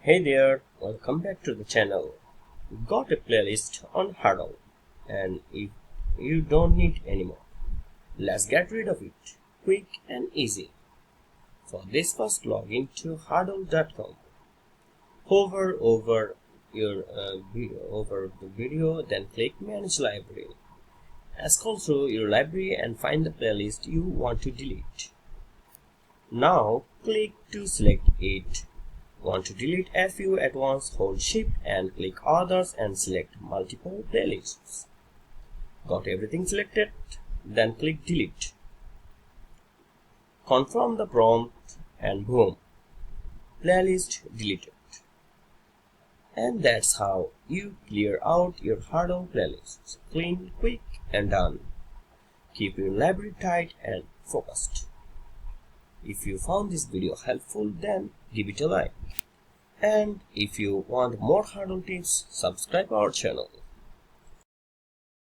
Hey there, welcome back to the channel. Got a playlist on Hudl, and if you don't need anymore, let's get rid of it, quick and easy. For this, first log into hudl.com. Hover over the video, then click Manage Library. Scroll through your library and find the playlist you want to delete. Now click to select it. Want to delete a few at once, hold Shift and click Others and select multiple playlists. Got everything selected? Then click Delete. Confirm the prompt and boom, playlist deleted. And that's how you clear out your Hudl playlists. Clean, quick and done. Keep your library tight and focused. If you found this video helpful, then give it a like. And if you want more Hudl tips, subscribe our channel.